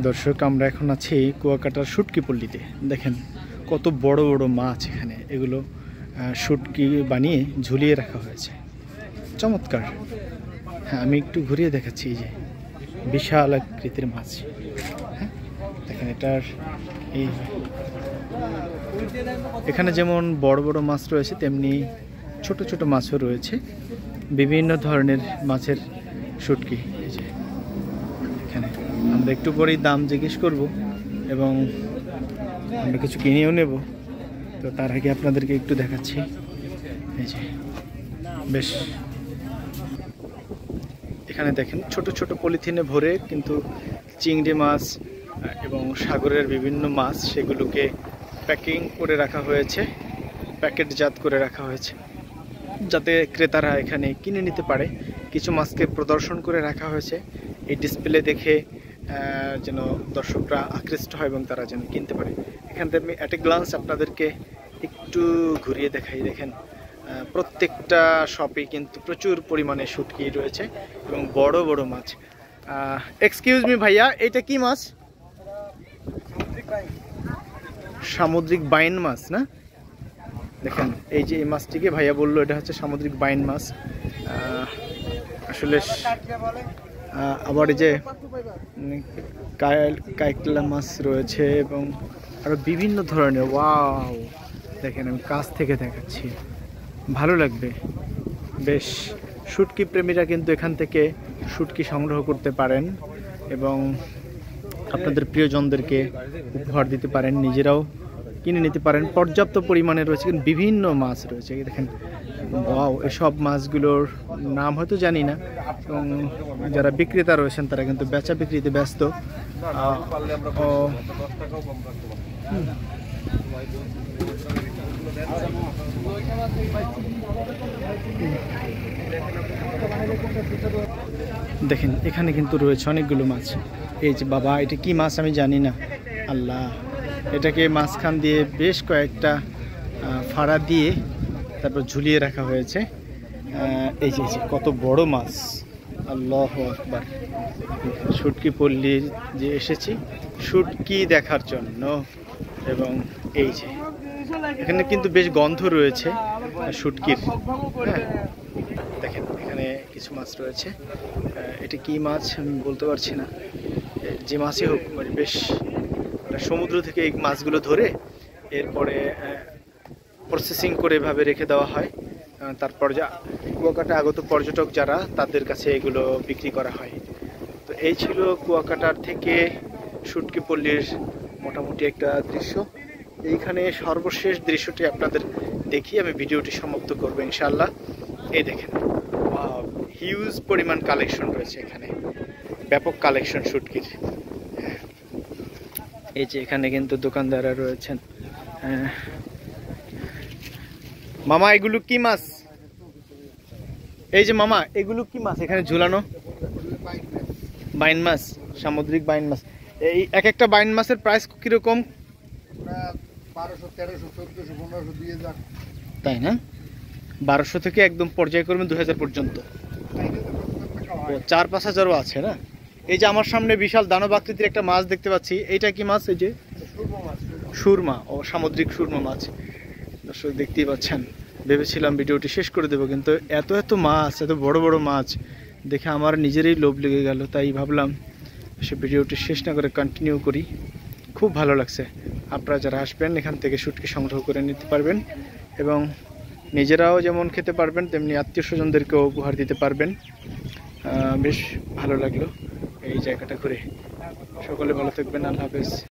দর্শক, আমরা এখন আছি কুয়াকাটার শুটকি পল্লীতে। দেখেন কত বড় বড় মাছ এখানে, এগুলো শুটকি বানিয়ে ঝুলিয়ে রাখা হয়েছে, চমৎকার। হ্যাঁ, আমি একটু ঘুরিয়ে দেখাচ্ছি। এই যে বিশাল আকৃতির মাছ, হ্যাঁ দেখেন এটার এই এখানে যেমন বড় বড় মাছ রয়েছে, তেমনি ছোট ছোট মাছও রয়েছে, বিভিন্ন ধরনের মাছের শুটকি। এই যে এখানে আমরা একটু পরেই দাম জিজ্ঞেস করব এবং আমরা কিছু কিনেও নেব। তো তার আগে আপনাদেরকে একটু দেখাচ্ছি। এই যে বেশ, এখানে দেখেন ছোট ছোট পলিথিনে ভরে কিন্তু চিংড়ি মাছ এবং সাগরের বিভিন্ন মাছ, সেগুলোকে প্যাকিং করে রাখা হয়েছে, প্যাকেটজাত করে রাখা হয়েছে, যাতে ক্রেতারা এখানে কিনে নিতে পারে। কিছু মাছকে প্রদর্শন করে রাখা হয়েছে এই ডিসপ্লে দেখে, যেন দর্শকরা আকৃষ্ট হয় এবং তারা যেন কিনতে পারে। এখান থেকে আমি অ্যাট এ গ্লান্স আপনাদেরকে একটু ঘুরিয়ে দেখাই। দেখেন প্রত্যেকটা শপে কিন্তু প্রচুর পরিমাণে শুটকি রয়েছে এবং বড় বড় মাছ। এক্সকিউজ মি ভাইয়া, এটা কি মাছ? সামুদ্রিক বাইন মাছ না? দেখেন এই যে এই মাছটিকে ভাইয়া বললো এটা হচ্ছে সামুদ্রিক বাইন মাছ। আসলে আবার এই যে কাইকলা মাছ রয়েছে এবং আরো বিভিন্ন ধরনের। ওয়াও, দেখেন আমি কাছ থেকে দেখাচ্ছি, ভালো লাগবে বেশ। শুটকি প্রেমীরা কিন্তু এখান থেকে শুটকি সংগ্রহ করতে পারেন এবং আপনাদের প্রিয়জনদেরকে উপহার দিতে পারেন, নিজেরাও কিনে নিতে পারেন। পর্যাপ্ত পরিমাণে রয়েছে, কিন্তু বিভিন্ন মাছ রয়েছে। দেখেন ওয়াও, এসব মাছগুলোর নাম হয়তো জানি না এবং যারা বিক্রেতা রয়েছেন তারা কিন্তু বেচা বিক্রিতে ব্যস্ত। দেখেন এখানে কিন্তু রয়েছে অনেকগুলো মাছ। এই যে বাবা, এটা কি মাছ আমি জানি না, আল্লাহ। এটাকে মাঝখান দিয়ে বেশ কয়েকটা ফাড়া দিয়ে তারপর ঝুলিয়ে রাখা হয়েছে। এই যে কত বড় মাছ, আল্লাহু আকবার। শুটকি পল্লী যে এসেছি শুটকি দেখার জন্য, এবং এই যে এখানে কিন্তু বেশ গন্ধ রয়েছে শুটকির। হ্যাঁ দেখেন এখানে কিছু মাছ রয়েছে। এটা কি মাছ আমি বলতে পারছি না, যে মাছই হোক, মানে বেশ সমুদ্র থেকে এই মাছগুলো ধরে এরপরে প্রসেসিং করে এভাবে রেখে দেওয়া হয়। তারপর যা কুয়াকাটা আগত পর্যটক যারা, তাদের কাছে এগুলো বিক্রি করা হয়। তো এই ছিল কুয়াকাটার থেকে শুটকি পল্লীর মোটামুটি একটা দৃশ্য। এইখানে সর্বশেষ দৃশ্যটি আপনাদের দেখিয়ে আমি ভিডিওটি সমাপ্ত করবো ইনশাল্লাহ। এই দেখেন হিউজ পরিমাণ কালেকশন রয়েছে এখানে, ব্যাপক কালেকশন শুটকির। এই যে এখানে কিন্তু দোকানদাররা রয়েছেন। মামা এগুলো কি মাছ? এই যে মামা এগুলো কি মাছ এখানে ঝুলানো? বাইন মাছ, সামুদ্রিক বাইন মাছ। এই এক একটা বাইন মাছের প্রাইস কিরকম? 1200, 1300, 1400, 1500 দিয়ে যাক। তাই না? 1200 থেকে একদম পর্যায়ক্রমে 2000 পর্যন্ত। 4-5 হাজারও আছে না? এই যে আমার সামনে বিশাল দানব আকৃতির একটা মাছ দেখতে পাচ্ছি, এইটা কি মাছ? এই যে সুরমা, ও সামুদ্রিক সুরমা মাছ। দর্শক দেখতেই পাচ্ছেন, ভেবেছিলাম ভিডিওটি শেষ করে দেবো, কিন্তু এত এত মাছ, এত বড় বড় মাছ দেখে আমার নিজেরই লোভ লেগে গেল। তাই ভাবলাম সে ভিডিওটি শেষ না করে কন্টিনিউ করি। খুব ভালো লাগছে। আপনারা যারা আসবেন এখান থেকে শুটকি সংগ্রহ করে নিতে পারবেন এবং নিজেরাও যেমন খেতে পারবেন, তেমনি আত্মীয় স্বজনদেরকেও উপহার দিতে পারবেন। বেশ ভালো লাগলো এই জায়গাটা ঘুরে। সকলে ভালো থাকবেন, আল্লাহ হাফেজ।